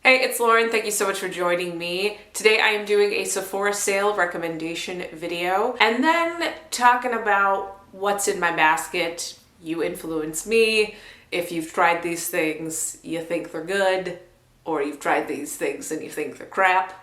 Hey, it's Lauren. Thank you so much for joining me. Today I am doing a Sephora sale recommendation video and then talking about what's in my basket. You influence me. If you've tried these things, you think they're good, or you've tried these things and you think they're crap,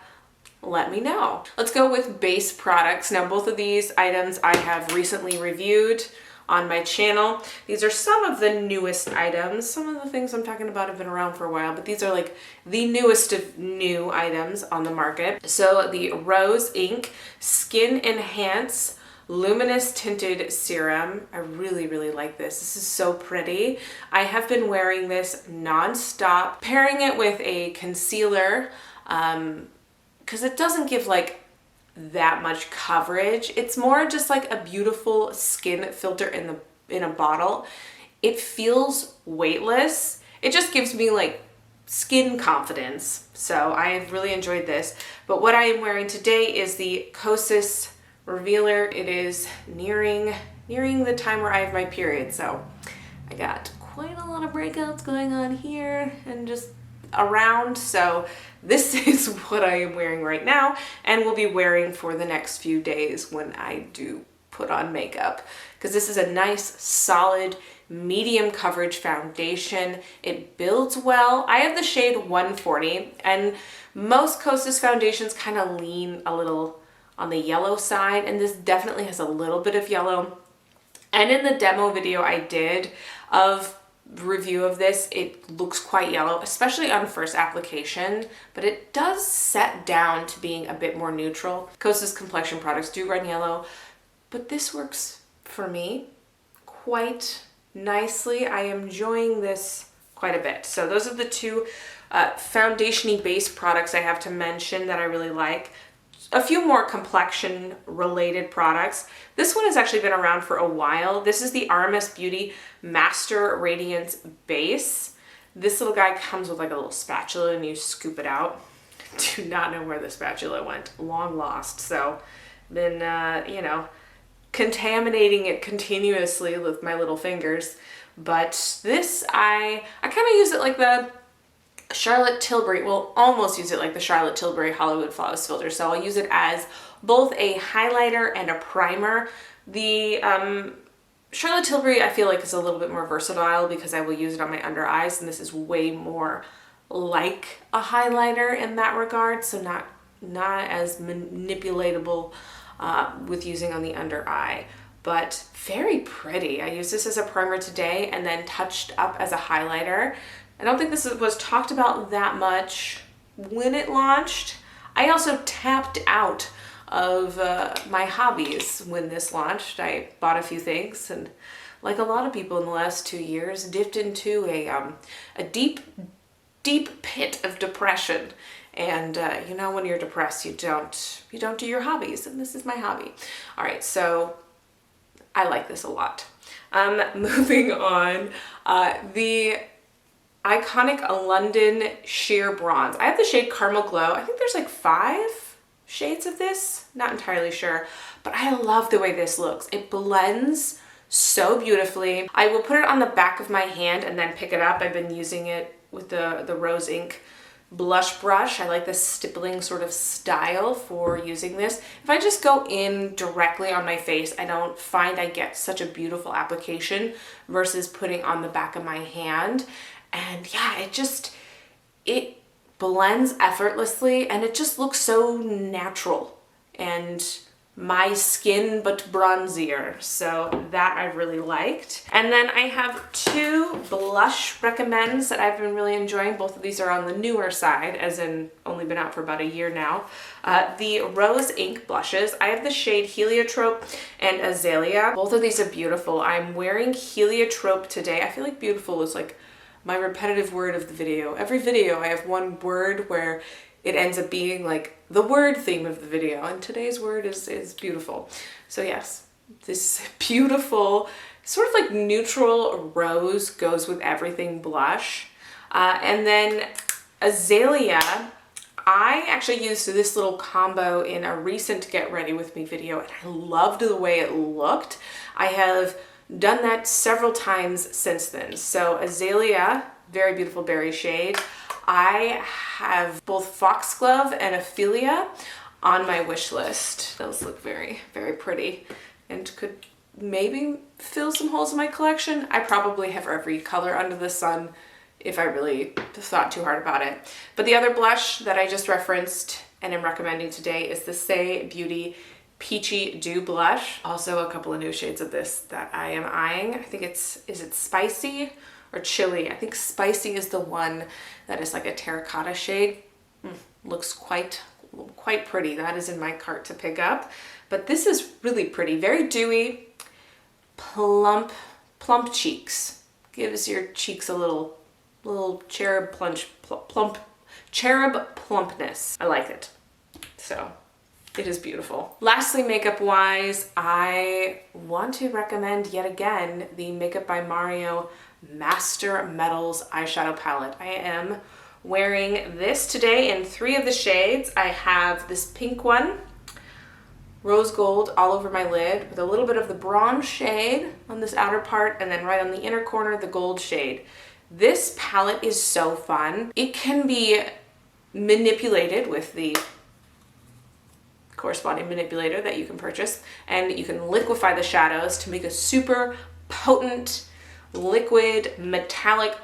let me know. Let's go with base products. Now, both of these items I have recently reviewed on my channel. These are some of the newest items. Some of the things I'm talking about have been around for a while, but these are like the newest of new items on the market. So the Rose Ink Skin Enhance Luminous Tinted Serum. I really like this. This is so pretty. I have been wearing this non-stop, pairing it with a concealer, because it doesn't give like that much coverage. It's more just like a beautiful skin filter in a bottle. It feels weightless. It just gives me like skin confidence. So I have really enjoyed this. But what I am wearing today is the Kosas Revealer. It is nearing the time where I have my period. So I got quite a lot of breakouts going on here and just around. So this is what I am wearing right now and will be wearing for the next few days when I do put on makeup, because this is a nice solid medium coverage foundation. It builds well. I have the shade 140, and most Kosas foundations kind of lean a little on the yellow side, and this definitely has a little bit of yellow. And in the demo video I did of review of this, it looks quite yellow, especially on first application, but it does set down to being a bit more neutral. Kosas complexion products do run yellow, but this works for me quite nicely. I am enjoying this quite a bit. So those are the two foundation-y base products I have to mention that I really like. A few more complexion related products. This one has actually been around for a while. This is the RMS Beauty Master Radiance Base. This little guy comes with like a little spatula and you scoop it out. Do not know where the spatula went. Long lost. So been, contaminating it continuously with my little fingers. But this, I kind of use it like the Charlotte Tilbury, well, almost use it like the Charlotte Tilbury Hollywood Flawless Filter. So I'll use it as both a highlighter and a primer. The Charlotte Tilbury I feel like is a little bit more versatile because I will use it on my under eyes, and this is way more like a highlighter in that regard. So not as manipulatable with using on the under eye, but very pretty. I used this as a primer today and then touched up as a highlighter. I don't think this was talked about that much when it launched. I also tapped out of my hobbies when this launched. I bought a few things and, like a lot of people in the last 2 years, dipped into a deep pit of depression. And when you're depressed, you don't do your hobbies, and this is my hobby. All right, so I like this a lot. Moving on, the iconic London Sheer Bronze. I have the shade Caramel Glow. I think there's like 5 shades of this. Not entirely sure, but I love the way this looks. It blends so beautifully. I will put it on the back of my hand and then pick it up. I've been using it with the Rose Ink blush brush. I like this stippling sort of style for using this. If I just go in directly on my face, I don't find I get such a beautiful application versus putting on the back of my hand. And yeah, it blends effortlessly and it just looks so natural and my skin but bronzier. So that I really liked. And then I have 2 blush recommends that I've been really enjoying. Both of these are on the newer side, as in only been out for about a year now. The Rose Ink blushes. I have the shade Heliotrope and Azalea. Both of these are beautiful. I'm wearing Heliotrope today. I feel like beautiful is like my repetitive word of the video. Every video I have one word where it ends up being like the word theme of the video, and today's word is beautiful. So yes, this beautiful sort of like neutral rose goes with everything blush. And then Azalea, I actually used this little combo in a recent Get Ready With Me video and I loved the way it looked. I have done that several times since then. So Azalea, very beautiful berry shade. I have both Foxglove and Ophelia on my wish list. Those look very, very pretty and could maybe fill some holes in my collection. I probably have every color under the sun if I really thought too hard about it. But the other blush that I just referenced and am recommending today is the Say Beauty Peachy Dew Blush. Also a couple of new shades of this that I am eyeing. I think is it Spicy or Chili? I think Spicy is the one that is like a terracotta shade. Looks quite pretty. That is in my cart to pick up. But this is really pretty. Very dewy, plump cheeks. Gives your cheeks a little cherub plumpness. I like it. So it is beautiful. Lastly, makeup wise, I want to recommend yet again the Makeup by Mario Master Metals eyeshadow palette. I am wearing this today in 3 of the shades. I have this pink one, rose gold all over my lid with a little bit of the bronze shade on this outer part, and then right on the inner corner, the gold shade. This palette is so fun. It can be manipulated with the corresponding manipulator that you can purchase, and you can liquefy the shadows to make a super potent liquid metallic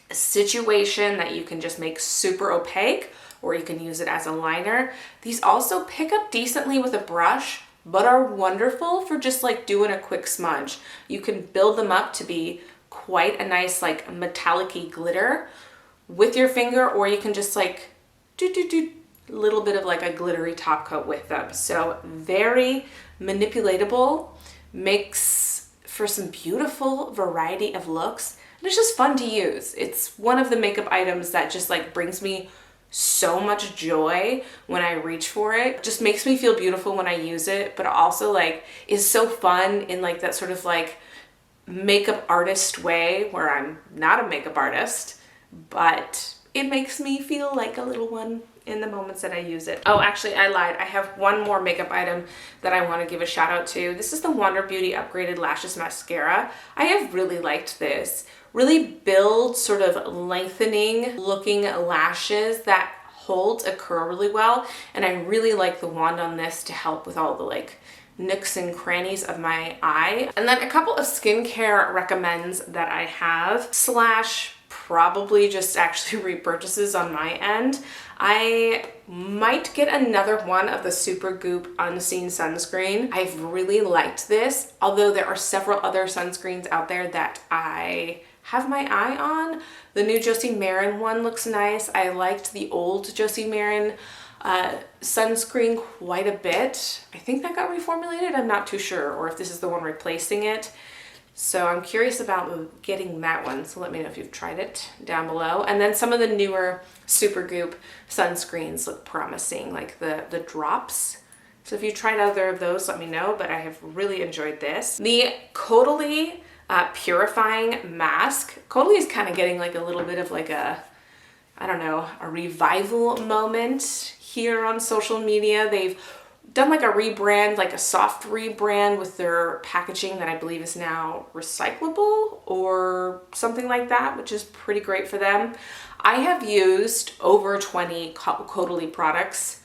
situation that you can just make super opaque, or you can use it as a liner. These also pick up decently with a brush, but are wonderful for just like doing a quick smudge. You can build them up to be quite a nice like metallic-y glitter with your finger, or you can just like do little bit of like a glittery top coat with them. So very manipulatable, makes for some beautiful variety of looks, and it's just fun to use. It's one of the makeup items that just like brings me so much joy when I reach for it. Just makes me feel beautiful when I use it, but also like is so fun in like that sort of like makeup artist way where I'm not a makeup artist, but it makes me feel like a little one in the moments that I use it. Oh, actually I lied. I have one more makeup item that I want to give a shout out to. This is the Wander Beauty Upgraded Lashes Mascara. I have really liked this. Really builds sort of lengthening looking lashes that holds a curl really well. And I really like the wand on this to help with all the like nooks and crannies of my eye. And then a couple of skincare recommends that I have, slash probably just actually repurchases on my end. I might get another one of the Supergoop Unseen Sunscreen. I've really liked this, although there are several other sunscreens out there that I have my eye on. The new Josie Maran one looks nice. I liked the old Josie Maran sunscreen quite a bit. I think that got reformulated. I'm not too sure, or if this is the one replacing it. So I'm curious about getting that one. So let me know if you've tried it down below. And then some of the newer Supergoop sunscreens look promising, like the drops. So if you tried either of those, let me know, but I have really enjoyed this. The Caudalie Purifying Mask. Caudalie is kind of getting like a little bit of like a, I don't know, a revival moment here on social media. They've done like a rebrand, like a soft rebrand with their packaging that I believe is now recyclable or something like that, which is pretty great for them. I have used over 20 Caudalie products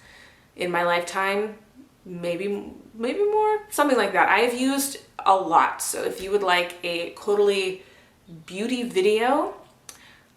in my lifetime, maybe more, something like that. I have used a lot. So if you would like a Caudalie beauty video,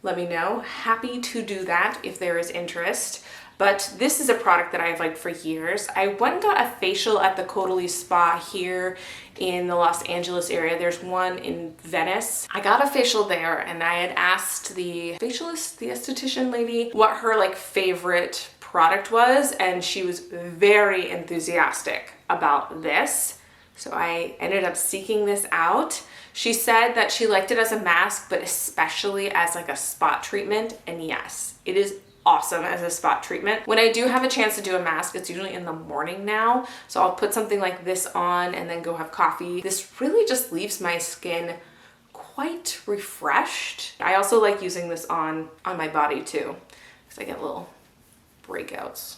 let me know. Happy to do that if there is interest. But this is a product that I've liked for years. I went and got a facial at the Caudalie Spa here in the Los Angeles area. There's one in Venice. I got a facial there, and I had asked the facialist, the esthetician lady, what her like favorite product was, and she was very enthusiastic about this. So I ended up seeking this out. She said that she liked it as a mask, but especially as like a spot treatment. And yes, it is awesome as a spot treatment. When I do have a chance to do a mask, it's usually in the morning now. So I'll put something like this on and then go have coffee. This really just leaves my skin quite refreshed. I also like using this on my body too, because I get little breakouts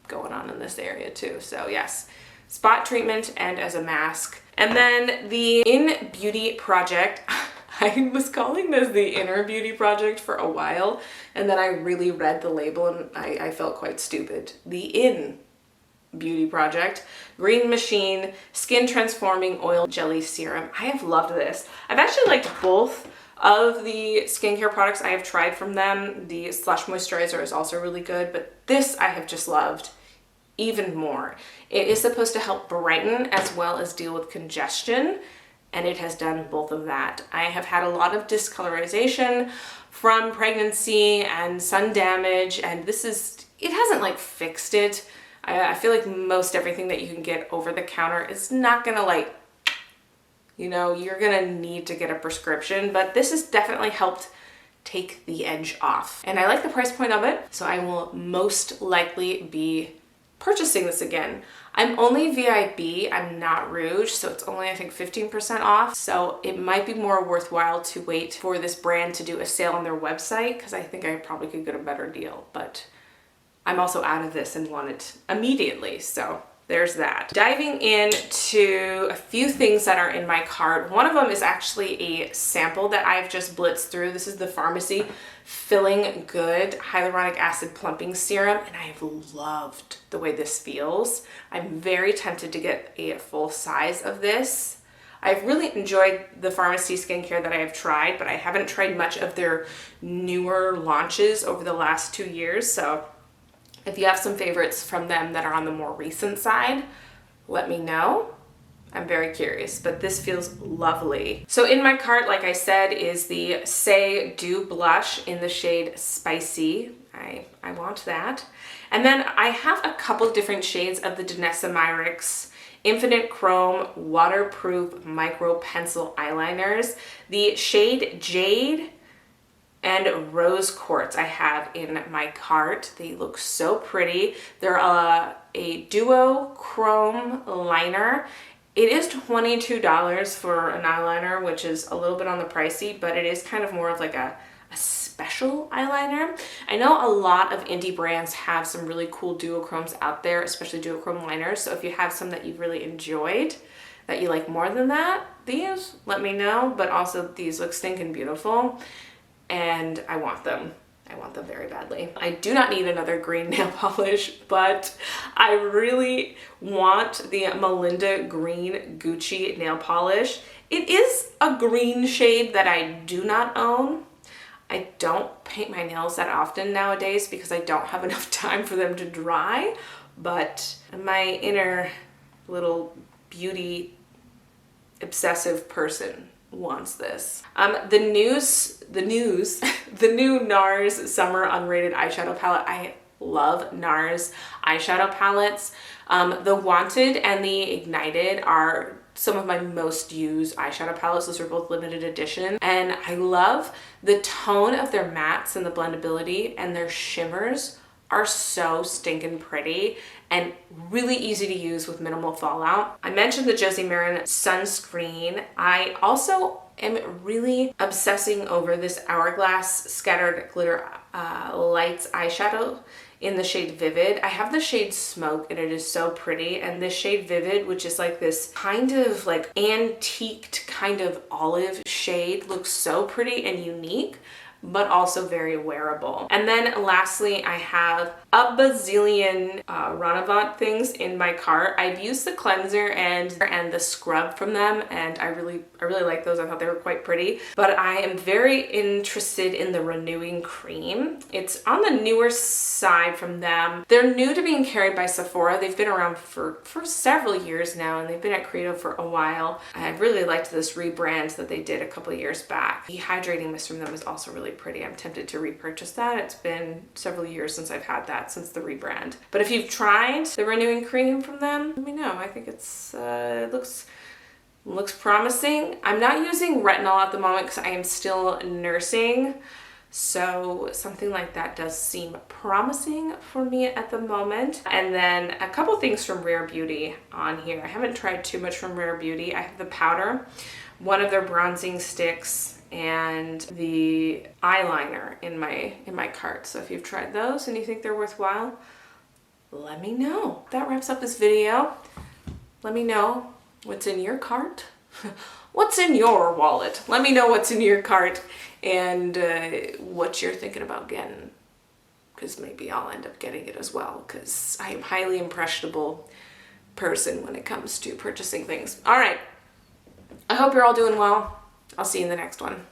going on in this area too. So yes, spot treatment and as a mask. And then the In Beauty project, I was calling this the Inner Beauty Project for a while, and then I really read the label and I felt quite stupid. The In Beauty Project Green Machine Skin Transforming Oil Jelly Serum. I have loved this. I've actually liked both of the skincare products I have tried from them. The Slush Moisturizer is also really good, but this I have just loved even more. It is supposed to help brighten as well as deal with congestion, and it has done both of that. I have had a lot of discolorization from pregnancy and sun damage, and it hasn't like fixed it. I feel like most everything that you can get over the counter is not gonna like, you know, you're gonna need to get a prescription, but this has definitely helped take the edge off. And I like the price point of it, so I will most likely be purchasing this again. I'm only VIB, I'm not Rouge, so it's only I think 15% off. So it might be more worthwhile to wait for this brand to do a sale on their website, because I think I probably could get a better deal, but I'm also out of this and want it immediately, so there's that. Diving into a few things that are in my cart. One of them is actually a sample that I've just blitzed through. This is the Pharmacy Feeling Good Hyaluronic Acid Plumping Serum, and I have loved the way this feels. I'm very tempted to get a full size of this. I've really enjoyed the Pharmacy skincare that I have tried, but I haven't tried much of their newer launches over the last 2 years, so if you have some favorites from them that are on the more recent side, let me know. I'm very curious, but this feels lovely. So in my cart, like I said, is the Say Dew Blush in the shade Spicy. I want that. And then I have a couple different shades of the Danessa Myricks Infinite Chrome Waterproof Micro Pencil Eyeliners. The shade Jade and Rose Quartz I have in my cart. They look so pretty. They're a duo chrome liner. It is $22 for an eyeliner, which is a little bit on the pricey, but it is kind of more of like a special eyeliner. I know a lot of indie brands have some really cool duochromes out there, especially duochrome liners. So if you have some that you've really enjoyed, that you like more than that, these, let me know. But also these look stinking beautiful, and I want them. I want them very badly. I do not need another green nail polish, but I really want the Melinda Green Gucci nail polish. It is a green shade that I do not own. I don't paint my nails that often nowadays because I don't have enough time for them to dry, but my inner little beauty obsessive person wants this. The new Nars Summer Unrated Eyeshadow Palette. I love Nars eyeshadow palettes. The Wanted and the Ignited are some of my most used eyeshadow palettes. Those are both limited edition. And I love the tone of their mattes and the blendability, and their shimmers are so stinking pretty and really easy to use with minimal fallout. I mentioned the Josie Maran sunscreen. I also am really obsessing over this Hourglass Scattered Glitter Lights eyeshadow in the shade Vivid. I have the shade Smoke and it is so pretty, and this shade Vivid, which is like this kind of like antiqued kind of olive shade, looks so pretty and unique, but also very wearable. And then lastly, I have a bazillion Renavant things in my cart. I've used the cleanser and the scrub from them, and I really like those. I thought they were quite pretty. But I am very interested in the Renewing Cream. It's on the newer side from them. They're new to being carried by Sephora. They've been around for several years now, and they've been at Creative for a while. I really liked this rebrand that they did a couple of years back. The hydrating mist from them is also really pretty. I'm tempted to repurchase that. It's been several years since I've had that, since the rebrand. But if you've tried the Renewing Cream from them, let me know. I think it's it looks promising. I'm not using retinol at the moment because I am still nursing, so something like that does seem promising for me at the moment. And then a couple things from Rare Beauty on here. I haven't tried too much from Rare Beauty. I have the powder, one of their bronzing sticks, and the eyeliner in my cart. So if you've tried those and you think they're worthwhile, let me know. That wraps up this video. Let me know what's in your cart. what's in your wallet. Let me know what's in your cart and what you're thinking about getting, because maybe I'll end up getting it as well, because I am a highly impressionable person when it comes to purchasing things. All right, I hope you're all doing well. I'll see you in the next one.